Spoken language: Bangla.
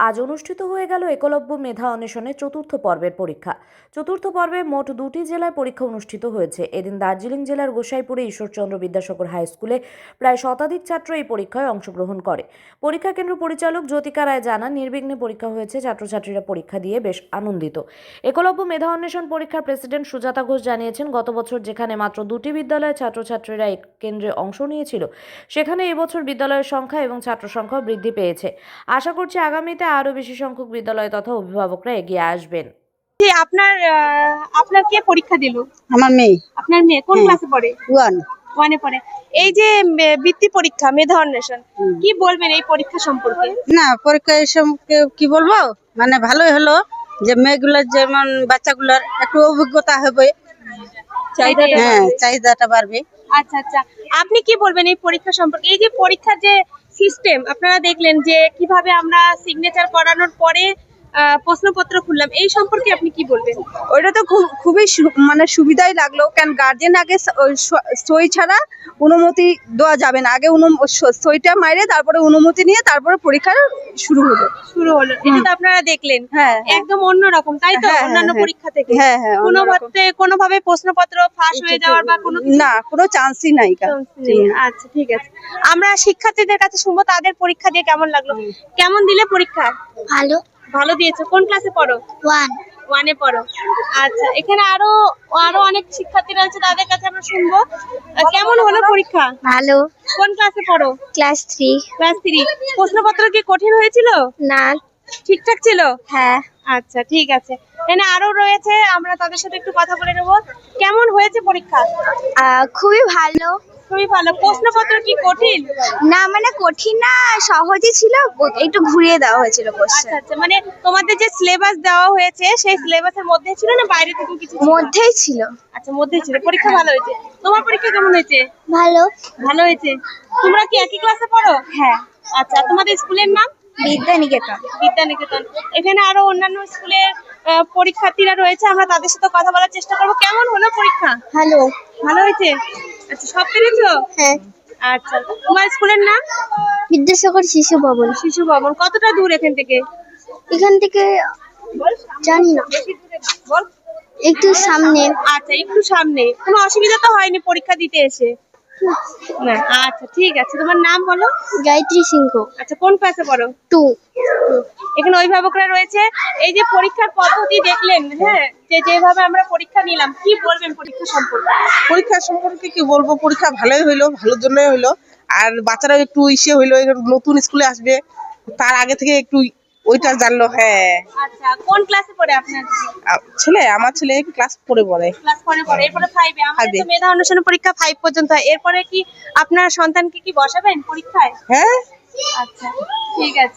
আজ অনুষ্ঠিত হয়ে গেল একলব্য মেধা অন্বেষণের চতুর্থ পর্বের পরীক্ষা। চতুর্থ পর্বে মোট 2টি জেলায় পরীক্ষা অনুষ্ঠিত হয়েছে। এদিন দার্জিলিং জেলার গোসাইপুরে ঈশ্বরচন্দ্র বিদ্যাসাগর হাই স্কুলে প্রায় শতাধিক ছাত্র এই পরীক্ষায় অংশগ্রহণ করে। পরীক্ষা কেন্দ্র পরিচালক জ্যোতিকা রায় জানান, নির্বিঘ্নে পরীক্ষা হয়েছে, ছাত্রছাত্রীরা পরীক্ষা দিয়ে বেশ আনন্দিত। একলব্য মেধা অন্বেষণ পরীক্ষার প্রেসিডেন্ট সুজাতা ঘোষ জানিয়েছেন, গত বছর যেখানে মাত্র 2টি বিদ্যালয়ের ছাত্রছাত্রীরা এই কেন্দ্রে অংশ নিয়েছিল, সেখানে এবছর বিদ্যালয়ের সংখ্যা এবং ছাত্র সংখ্যা বৃদ্ধি পেয়েছে। আশা করছি আগামীতে আরো বেশি সংখ্যক বিদ্যালয় তথা অভিভাবকরা এগিয়ে আসবেন। আপনার কে পরীক্ষা দিল? আমার মেয়ে। আপনার মেয়ে কোন ক্লাসে পড়ে? 1 পড়ে। এই যে বৃত্তি পরীক্ষা মেধা অন্বেষণ, কি বলবেন এই পরীক্ষা সম্পর্কে? না, পরীক্ষা সম্পর্কে কি বলবো, মানে ভালোই হলো যে মেয়েগুলোর যেমন বাচ্চাগুলোর একটু অভিজ্ঞতা হবে, চাহিদাটা বাড়বে। আচ্ছা আচ্ছা, আপনি কি বলবেন এই পরীক্ষা সম্পর্কে? এই যে পরীক্ষার যে সিস্টেম আপনারা দেখলেন, যে কিভাবে আমরা সিগনেচার করানোর পরে প্রশ্নপত্র খুললাম, এই সম্পর্কে আপনি কি বলবেন? ওইটা তো খুবই মানে সুবিধাই লাগলো, কারণ গার্জেন আগে সই ছাড়া অনুমতি দেওয়া যাবে না। আগে সইটা মাইরে তারপরে অনুমতি নিয়ে তারপরে পরীক্ষা শুরু হলো। এটা তো আপনারা দেখলেন, একদম অন্যরকম, তাই তো? অন্যান্য পরীক্ষা থেকে কোনোভাবে প্রশ্নপত্র ফাঁস হয়ে যাওয়ার বা কোনো চান্সই নাই। আচ্ছা, ঠিক আছে, আমরা শিক্ষার্থীদের কাছে শুনবো তাদের পরীক্ষা দিয়ে কেমন লাগলো। কেমন দিলে পরীক্ষা? ভালো দিয়েছো। কোন ক্লাসে পড়ো? 1 পড়ো। আচ্ছা, এখানে আরো অনেক শিক্ষার্থীরা আছে, তাদের কাছে আমরা শুনবো কেমন হলো পরীক্ষা। ভালো। কোন ক্লাসে পড়ো? ক্লাস 3। প্রশ্নপত্র কি কঠিন হয়েছিল? না, ঠিকঠাক ছিল। হ্যাঁ। আচ্ছা, ঠিক আছে, এখানে আরো রয়েছে, আমরা তাদের সাথে একটু কথা বলে নেবো। কেমন হয়েছে পরীক্ষা? খুবই ভালো। খুবই ভালো। প্রশ্নপত্র কি কঠিন? না, মানে কঠিন না, সহজই ছিল, একটু ঘুরিয়ে দেওয়া হয়েছিল কোশ্চেন। আচ্ছা, মানে তোমাদের যে সিলেবাস দেওয়া হয়েছে সেই সিলেবাসের মধ্যে ছিল না বাইরে থেকে কিছু? মধ্যেই ছিল। আচ্ছা, মধ্যেই ছিল। পরীক্ষা ভালো হয়েছে। তোমার পরীক্ষা কেমন হয়েছে? ভালো। ভালো হয়েছে। তোমরা কি একই ক্লাসে পড়ো? হ্যাঁ। আচ্ছা, তোমাদের স্কুলের নাম? বিদ্যানিকেতন। এখানে আরো অন্যান্য স্কুলের পরীক্ষার্থীরা রয়েছে, আমরা তাদের সাথে কথা বলার চেষ্টা করবো। কেমন হলো পরীক্ষা? ভালো। ভালো হয়েছে। আচ্ছা, সব পেরেছো? হ্যাঁ। আচ্ছা, তোমার স্কুলের নাম? বিদ্যাসাগর শিশু ভবন। কতটা দূর এখান থেকে? এখান থেকে জানি না, বল। একটু সামনে। আচ্ছা, একটু সামনে। কোনো অসুবিধা তো হয়নি পরীক্ষা দিতে এসে? না। আচ্ছা, ঠিক আছে, তোমার নাম বলো? গায়ত্রী সিংহ। আচ্ছা, কোন ক্লাসে পড়ো? 2। এখানে অভিভাবকরা রয়েছে। এই যে পরীক্ষার পদ্ধতি দেখলেন, যেভাবে আমরা পরীক্ষা নিলাম, কি বলবেন পরীক্ষা সম্পর্কে? পরীক্ষা সম্পর্কে কি বলবো, পরীক্ষা ভালোই হইলো, ভালোর জন্যই হইলো। আর বাচ্চারাও একটু হইলো, নতুন স্কুলে আসবে, তার আগে থেকে একটু ওইটা জানলো। হ্যাঁ। আচ্ছা, কোন ক্লাসে পড়ে আপনার ছেলে? আমার ছেলে ক্লাস 4 পড়ে। ক্লাস 4 পড়ে। এরপরে 5 এ। আমাদের তো মেধা অন্বেষণ পরীক্ষা 5 পর্যন্ত হয়। এরপরে কি আপনার সন্তানকে কি বসাবেন পরীক্ষায়? হ্যাঁ। আচ্ছা, ঠিক আছে।